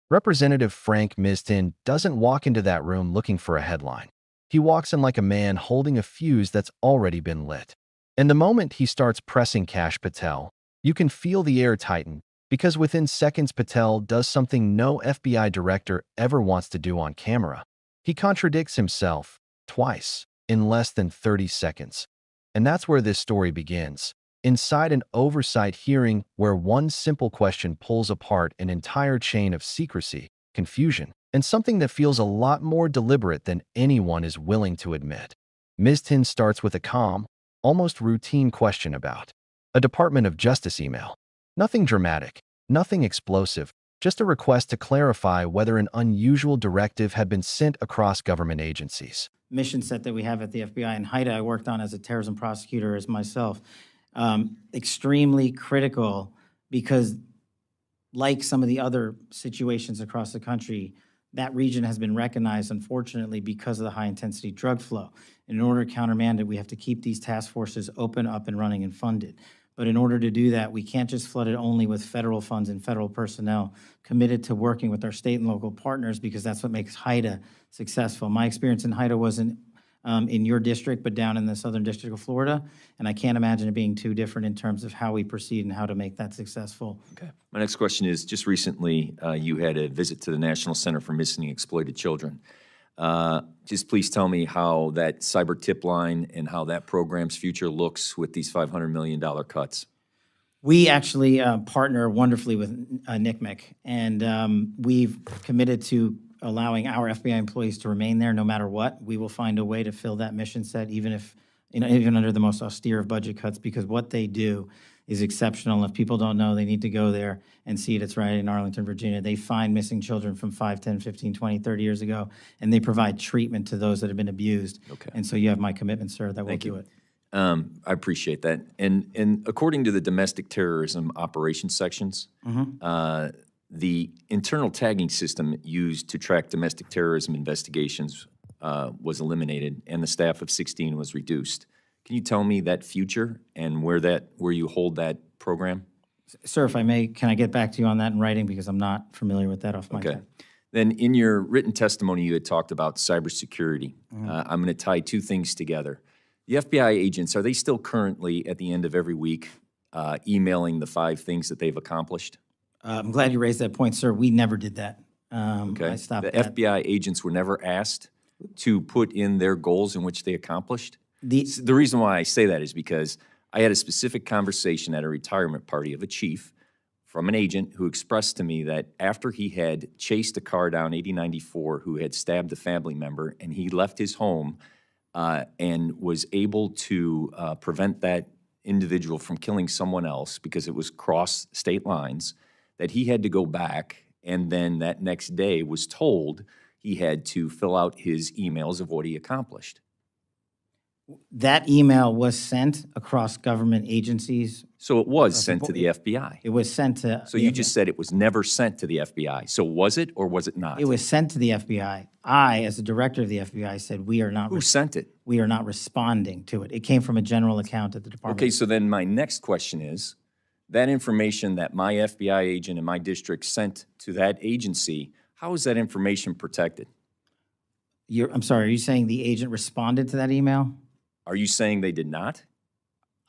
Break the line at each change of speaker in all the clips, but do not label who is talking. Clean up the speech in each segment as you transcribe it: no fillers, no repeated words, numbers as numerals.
Representative Frank Mistin doesn't walk into that room looking for a headline. He walks in like a man holding a fuse that's already been lit. And the moment he starts pressing Kash Patel, you can feel the air tighten, because within seconds Patel does something no FBI director ever wants to do on camera. He contradicts himself, twice, in less than 30 seconds. And that's where this story begins. Inside an oversight hearing where one simple question pulls apart an entire chain of secrecy, confusion, and something that feels a lot more deliberate than anyone is willing to admit. Ms. Tin starts with a calm, almost routine question about a Department of Justice email. Nothing dramatic, nothing explosive, just a request to clarify whether an unusual directive had been sent across government agencies.
Mission set that we have at the FBI and HIDA, I worked on as a terrorism prosecutor as myself. Extremely critical because, like some of the other situations across the country, that region has been recognized, unfortunately, because of the high-intensity drug flow. In order to countermand it, we have to keep these task forces open, up and running, and funded. But in order to do that, we can't just flood it only with federal funds and federal personnel committed to working with our state and local partners, because that's what makes HIDA successful. My experience in HIDA wasn't in your district, but down in the Southern District of Florida, and I can't imagine it being too different in terms of how we proceed and how to make that successful.
Okay. My next question is, just recently you had a visit to the National Center for Missing and Exploited Children. Just please tell me how that cyber tip line and how that program's future looks with these $500 million cuts.
We actually partner wonderfully with NCMEC, and we've committed to allowing our FBI employees to remain there no matter what. We will find a way to fill that mission set, even if, even under the most austere of budget cuts, because what they do is exceptional. If people don't know, they need to go there and see it. It's right in Arlington, Virginia. They find missing children from 5, 10, 15, 20, 30 years ago, and they provide treatment to those that have been abused.
Okay.
And so you have my commitment, sir, that we'll do it.
I appreciate that. And according to the domestic terrorism operations sections, the internal tagging system used to track domestic terrorism investigations was eliminated, and the staff of 16 was reduced. Can you tell me that future and where you hold that program?
Sir, if I may, can I get back to you on that in writing, because I'm not familiar with that off my
Okay. Then in your written testimony, you had talked about cybersecurity. I'm going to tie two things together. The FBI agents, are they still currently at the end of every week emailing the 5 things that they've accomplished?
I'm glad you raised that point, sir. We never did that.
Okay.
I stopped
The
that.
FBI agents were never asked to put in their goals in which they accomplished?
The
The reason why I say that is because I had a specific conversation at a retirement party of a chief from an agent who expressed to me that after he had chased a car down 8094 who had stabbed a family member, and he left his home and was able to prevent that individual from killing someone else because it was cross state lines, that he had to go back, and then that next day was told he had to fill out his emails of what he accomplished.
That email was sent across government agencies.
So it was sent to the FBI.
It was sent to.
So you just said it was never sent to the FBI. So was it or was it not?
It was sent to the FBI. I, as the director of the FBI, said we are not.
Who sent it?
We are not responding to it. It came from a general account at the department.
Okay, so then my next question is, that information that my FBI agent in my district sent to that agency, how is that information protected?
I'm sorry, are you saying the agent responded to that email?
Are you saying they did not?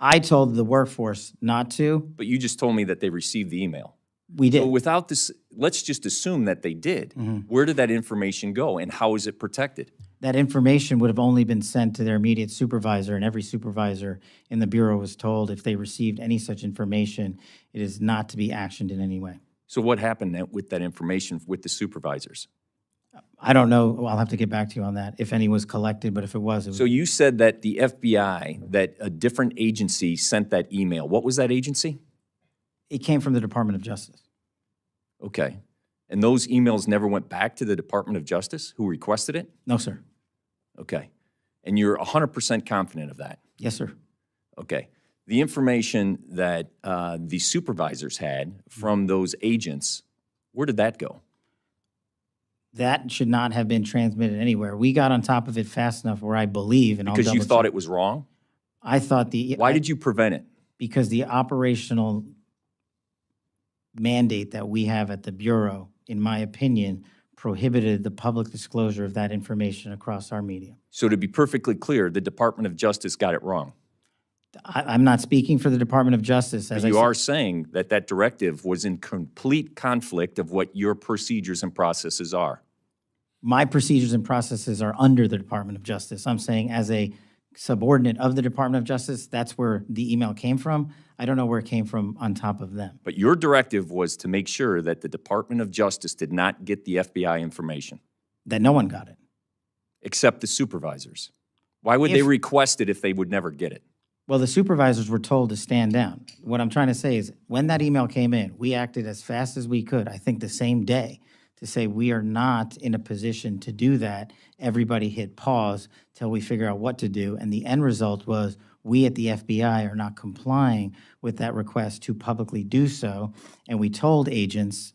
I told the workforce not to.
But you just told me that they received the email.
We did.
So without this, let's just assume that they did. Where did that information go and how is it protected?
That information would have only been sent to their immediate supervisor, and every supervisor in the Bureau was told if they received any such information, it is not to be actioned in any way.
So what happened with that information with the supervisors?
I don't know. I'll have to get back to you on that, if any was collected, but if it was,
So you said that the FBI, that a different agency sent that email. What was that agency?
it came from the Department of Justice.
Okay. And those emails never went back to the Department of Justice who requested it?
No, sir.
Okay. And you're 100% confident of that?
Yes, sir.
Okay. The information that the supervisors had from those agents, where did that go?
That should not have been transmitted anywhere. We got on top of it fast enough where I believe, and
Because you thought it was wrong?
I thought
Why did you prevent it?
Because the operational mandate that we have at the Bureau in my opinion, prohibited the public disclosure of that information across our media.
So to be perfectly clear, the Department of Justice got it wrong.
I'm not speaking for the Department of Justice. As
But you
I
are
said,
saying that that directive was in complete conflict of what your procedures and processes are.
my procedures and processes are under the Department of Justice. I'm saying as a subordinate of the Department of Justice, that's where the email came from. I don't know where it came from on top of them.
But your directive was to make sure that the Department of Justice did not get the FBI information,
That no one got it.
except the supervisors. Why would they request it if they would never get it?
Well, the supervisors were told to stand down. What I'm trying to say is when that email came in, we acted as fast as we could, I think the same day, to say we are not in a position to do that. Everybody hit pause till we figure out what to do. And the end result was we at the FBI are not complying with that request to publicly do so. And we told agents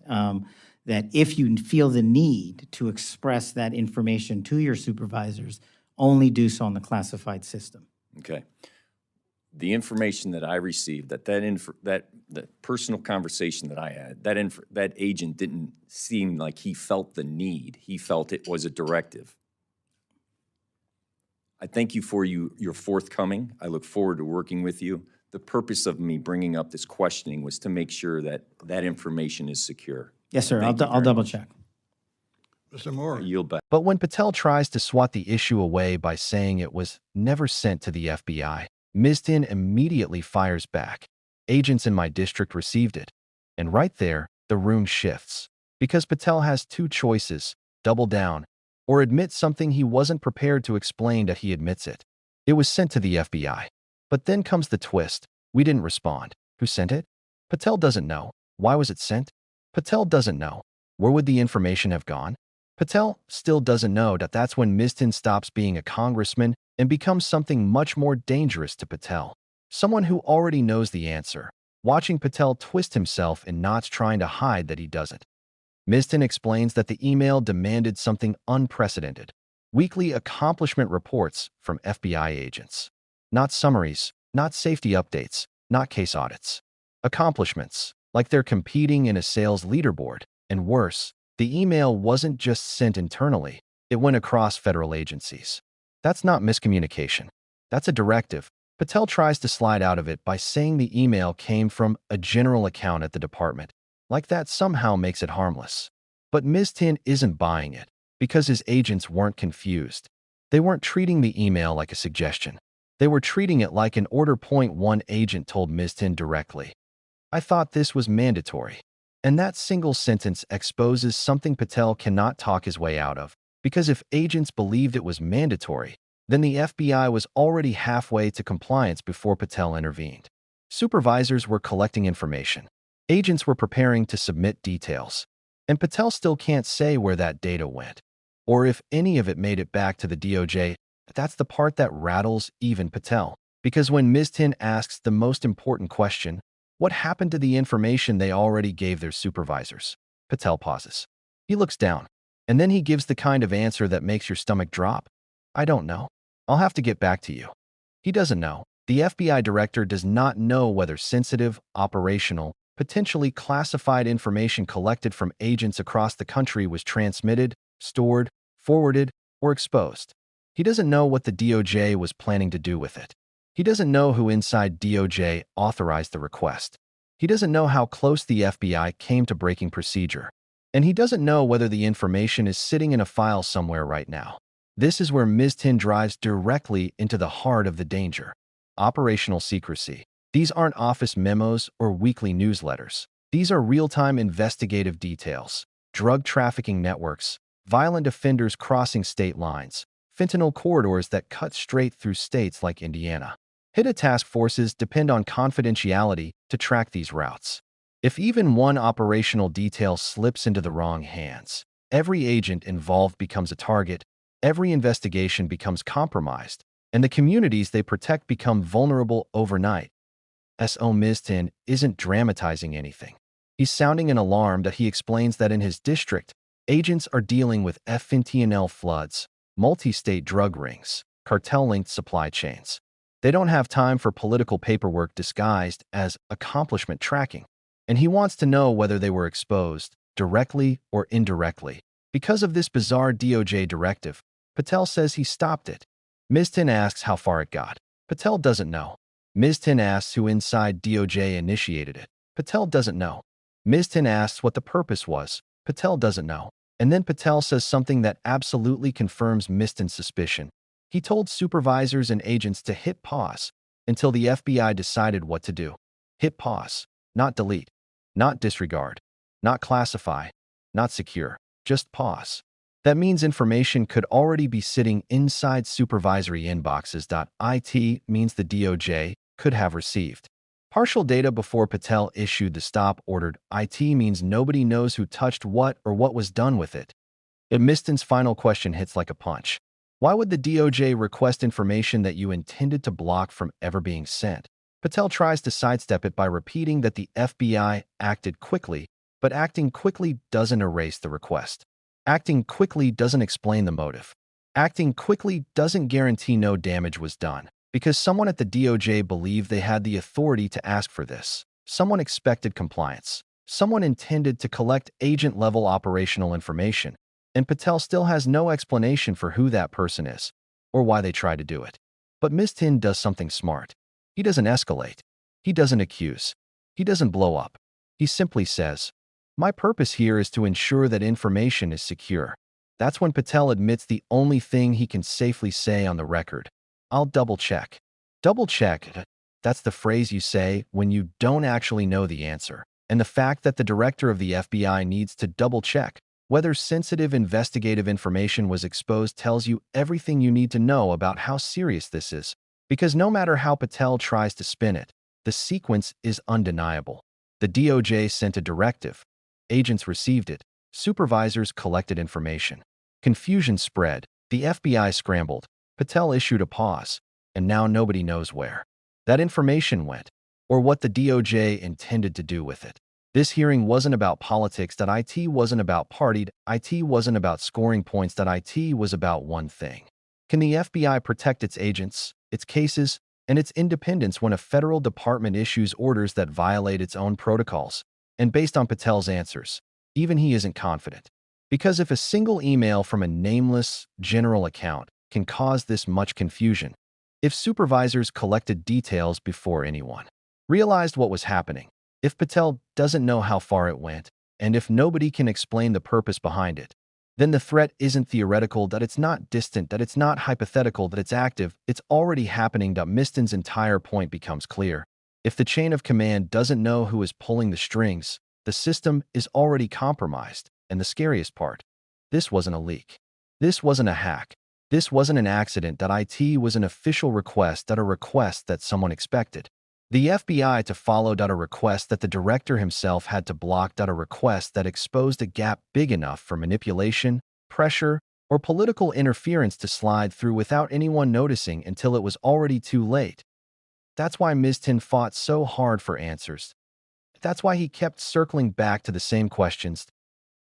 that if you feel the need to express that information to your supervisors, only do so on the classified system.
Okay. The information that I received, that personal conversation that I had, that agent didn't seem like he felt the need. He felt it was a directive. I thank you for your forthcoming. I look forward to working with you. The purpose of me bringing up this questioning was to make sure that that information is secure.
Yes, sir.
Thank you
I'll
very
double
much.
check.
Mr. Moore.
I yield back.
But when Patel tries to swat the issue away by saying it was never sent to the FBI, Mistin immediately fires back. Agents in my district received it. And right there, the room shifts. Because Patel has two choices: double down, or admit something he wasn't prepared to explain that he admits it. It was sent to the FBI. But then comes the twist. We didn't respond. Who sent it? Patel doesn't know. Why was it sent? Patel doesn't know. Where would the information have gone? Patel still doesn't know that that's when Mistin stops being a congressman and becomes something much more dangerous to Patel. Someone who already knows the answer, watching Patel twist himself in knots trying to hide that he doesn't. Mistin explains that the email demanded something unprecedented: weekly accomplishment reports from FBI agents. Not summaries, not safety updates, not case audits. Accomplishments, like they're competing in a sales leaderboard. And worse, the email wasn't just sent internally, it went across federal agencies. That's not miscommunication. That's a directive. Patel tries to slide out of it by saying the email came from a general account at the department, like that somehow makes it harmless. But Mistin isn't buying it, because his agents weren't confused. They weren't treating the email like a suggestion. They were treating it like an order. One agent told Mistin directly, "I thought this was mandatory." And that single sentence exposes something Patel cannot talk his way out of, because if agents believed it was mandatory, then the FBI was already halfway to compliance before Patel intervened. Supervisors were collecting information. Agents were preparing to submit details. And Patel still can't say where that data went, or if any of it made it back to the DOJ. That's the part that rattles even Patel, because when Mistin asks the most important question, what happened to the information they already gave their supervisors? Patel pauses. He looks down, and then he gives the kind of answer that makes your stomach drop. I don't know. I'll have to get back to you. He doesn't know. The FBI director does not know whether sensitive, operational, potentially classified information collected from agents across the country was transmitted, stored, forwarded, or exposed. He doesn't know what the DOJ was planning to do with it. He doesn't know who inside DOJ authorized the request. He doesn't know how close the FBI came to breaking procedure. And he doesn't know whether the information is sitting in a file somewhere right now. This is where Mistin drives directly into the heart of the danger. Operational secrecy. These aren't office memos or weekly newsletters. These are real-time investigative details. Drug trafficking networks, violent offenders crossing state lines, fentanyl corridors that cut straight through states like Indiana. HIDTA task forces depend on confidentiality to track these routes. If even one operational detail slips into the wrong hands, every agent involved becomes a target, every investigation becomes compromised, and the communities they protect become vulnerable overnight. S.O. Mistin isn't dramatizing anything. He's sounding an alarm that he explains that in his district, agents are dealing with fentanyl floods, multi-state drug rings, cartel-linked supply chains. They don't have time for political paperwork disguised as accomplishment tracking. And he wants to know whether they were exposed, directly or indirectly. Because of this bizarre DOJ directive, Patel says he stopped it. Mistin asks how far it got. Patel doesn't know. Mistin asks who inside DOJ initiated it. Patel doesn't know. Mistin asks what the purpose was. Patel doesn't know. And then Patel says something that absolutely confirms Mistin's suspicion. He told supervisors and agents to hit pause until the FBI decided what to do. Hit pause, not delete, not disregard, not classify, not secure, just pause. That means information could already be sitting inside supervisory inboxes. It means the DOJ could have received partial data before Patel issued the stop order. It means nobody knows who touched what or what was done with it. Mistin's final question hits like a punch. Why would the DOJ request information that you intended to block from ever being sent? Patel tries to sidestep it by repeating that the FBI acted quickly, but acting quickly doesn't erase the request. Acting quickly doesn't explain the motive. Acting quickly doesn't guarantee no damage was done, because someone at the DOJ believed they had the authority to ask for this. Someone expected compliance. Someone intended to collect agent-level operational information, and Patel still has no explanation for who that person is or why they tried to do it. But Mistin does something smart. He doesn't escalate. He doesn't accuse. He doesn't blow up. He simply says, "My purpose here is to ensure that information is secure." That's when Patel admits the only thing he can safely say on the record. "I'll double-check." Double-check, that's the phrase you say when you don't actually know the answer. And the fact that the director of the FBI needs to double-check whether sensitive investigative information was exposed tells you everything you need to know about how serious this is. Because no matter how Patel tries to spin it, the sequence is undeniable. The DOJ sent a directive. Agents received it. Supervisors collected information. Confusion spread. The FBI scrambled. Patel issued a pause. And now nobody knows where that information went or what the DOJ intended to do with it. This hearing wasn't about politics. It wasn't about partied. It wasn't about scoring points. It was about one thing. Can the FBI protect its agents, its cases, and its independence when a federal department issues orders that violate its own protocols? And based on Patel's answers, even he isn't confident. Because if a single email from a nameless, general account can cause this much confusion, if supervisors collected details before anyone realized what was happening, if Patel doesn't know how far it went, and if nobody can explain the purpose behind it, then the threat isn't theoretical, that it's not distant, that it's not hypothetical, that it's active, it's already happening. Mistin's entire point becomes clear. If the chain of command doesn't know who is pulling the strings, the system is already compromised. And the scariest part, this wasn't a leak. This wasn't a hack. This wasn't an accident. It was an official request, a request that someone expected the FBI to follow, a request that the director himself had to block, a request that exposed a gap big enough for manipulation, pressure, or political interference to slide through without anyone noticing until it was already too late. That's why Mistin fought so hard for answers. That's why he kept circling back to the same questions.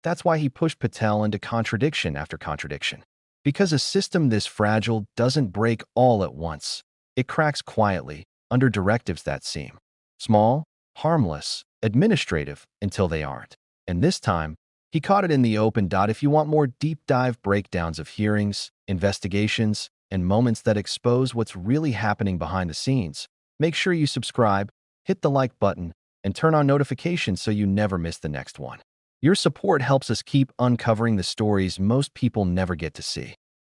That's why he pushed Patel into contradiction after contradiction. Because a system this fragile doesn't break all at once. It cracks quietly, under directives that seem small, harmless, administrative, until they aren't. And this time, he caught it in the open. If you want more deep dive breakdowns of hearings, investigations, and moments that expose what's really happening behind the scenes, make sure you subscribe, hit the like button, and turn on notifications so you never miss the next one. Your support helps us keep uncovering the stories most people never get to see.